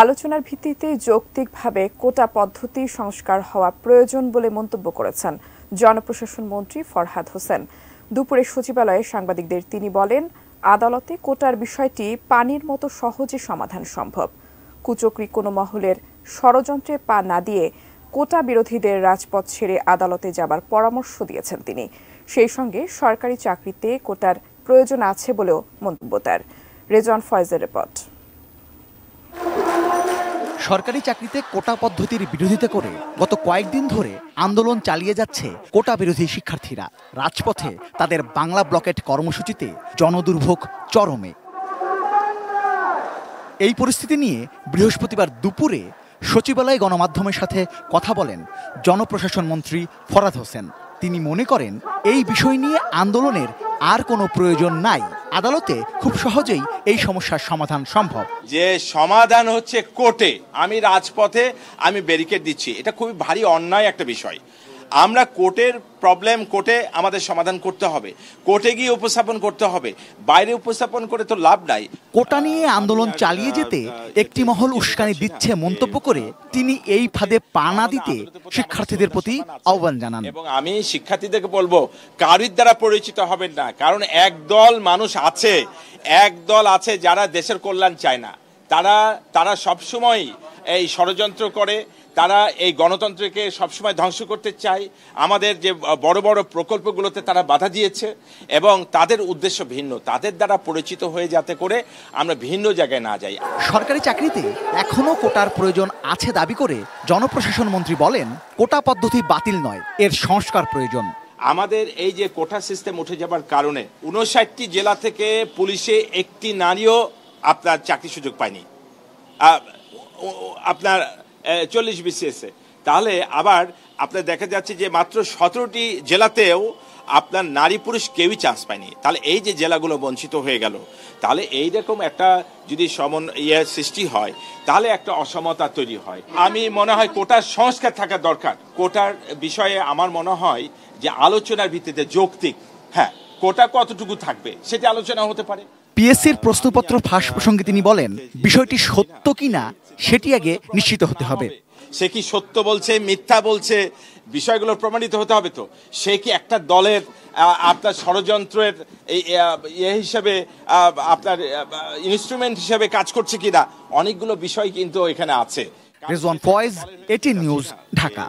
আলোচনার ভিত্তিতে যৌক্তিকভাবে কোটা পদ্ধতি সংস্কার হওয়া প্রয়োজন বলে মন্তব্য করেছেন জনপ্রশাসন মন্ত্রী ফরহাদ হোসেন। দুপুরে সচিবালয়ে সাংবাদিকদের তিনি বলেন, আদালতে কোটার বিষয়টি পানির মতো সহজে সমাধান সম্ভব। কুচক্রী কোনো মহলের ষড়যন্ত্রে পা না দিয়ে কোটা বিরোধীদের রাজপথ ছেড়ে আদালতে যাবার পরামর্শ দিয়েছেন তিনি। সেই সঙ্গে সরকারি চাকরিতে কোটার প্রয়োজন আছে বলেও মন্তব্য তার। রেজওয়ান ফয়েজের রিপোর্ট। সরকারি চাকরিতে কোটা পদ্ধতির বিরোধিতা করে গত কয়েকদিন ধরে আন্দোলন চালিয়ে যাচ্ছে কোটা বিরোধী শিক্ষার্থীরা। রাজপথে তাদের বাংলা ব্লকেট কর্মসূচিতে জনদুর্ভোগ চরমে। এই পরিস্থিতি নিয়ে বৃহস্পতিবার দুপুরে সচিবালয়ে গণমাধ্যমের সাথে কথা বলেন জনপ্রশাসন মন্ত্রী ফরহাদ হোসেন। তিনি মনে করেন এই বিষয় নিয়ে আন্দোলনের আর কোনো প্রয়োজন নাই। আদালতে খুব সহজেই এই সমস্যার সমাধান সম্ভব। যে সমাধান হচ্ছে কোর্টে, আমি রাজপথে আমি ব্যারিকেড দিচ্ছি, এটা খুবই ভারী অন্যায় একটা বিষয়। আমরা কোর্টের প্রবলেম কোর্টে আমাদের সমাধান করতে হবে, কোর্টে গিয়ে উপস্থাপন করতে হবে, বাইরে উপস্থাপন করে তো লাভ নাই। কোটা নিয়ে আন্দোলন চালিয়ে যেতে একটি মহল উস্কানি দিচ্ছে মন্তব্য করে তিনি এই ফাঁদে পা না দিতে শিক্ষার্থীদের প্রতি আহ্বান জানান। এবং আমি শিক্ষার্থীদেরকে বলবো, কারোর দ্বারা পরিচিত হবেন না, কারণ একদল মানুষ আছে যারা দেশের কল্যাণ চায় না। তারা সবসময় এই ষড়যন্ত্র করে, তারা এই গণতন্ত্রকে সবসময় ধ্বংস করতে চায়। আমাদের যে বড় বড় প্রকল্পগুলোতে তারা বাধা দিয়েছে এবং তাদের উদ্দেশ্য ভিন্ন। তাদের দ্বারা পরিচিত হয়ে যাতে করে আমরা ভিন্ন জায়গায় না যাই। সরকারি চাকরিতে এখনো কোটার প্রয়োজন আছে দাবি করে জনপ্রশাসন মন্ত্রী বলেন, কোটা পদ্ধতি বাতিল নয়, এর সংস্কার প্রয়োজন। আমাদের এই যে কোটা সিস্টেম উঠে যাবার কারণে 59টি জেলা থেকে পুলিশে একটি নারীও আপনার চাকরি সুযোগ পায়নি, আপনার 40 BCS-এ। তাহলে আবার আপনার দেখা যাচ্ছে যে মাত্র 17টি জেলাতেও আপনার নারী পুরুষ কেউই চান্স পায়নি। তাহলে এই যে জেলাগুলো বঞ্চিত হয়ে গেল, তাহলে এইরকম একটা যদি সৃষ্টি হয়, তাহলে একটা অসমতা তৈরি হয়। আমি মনে হয় কোটার সংস্কার থাকা দরকার। কোটার বিষয়ে আমার মনে হয় যে আলোচনার ভিত্তিতে যৌক্তিক, হ্যাঁ, কোটা কতটুকু থাকবে সেটা আলোচনা হতে পারে। পিএসসির প্রশ্নপত্র ফাঁস প্রসঙ্গে তিনি বলেন, বিষয়টি সত্য কিনা সেটি আগে নিশ্চিত হতে হবে। সে কি সত্য বলছে, মিথ্যা বলছে, বিষয়গুলো প্রমাণিত হতে হবে। তো সে কি একটা দলের আপনার ষড়যন্ত্রের হিসেবে আপনার ইনস্ট্রুমেন্ট হিসেবে কাজ করছে কিনা, অনেকগুলো বিষয় কিন্তু এখানে আছে। Rezwan Foyez, ATN News, Dhaka.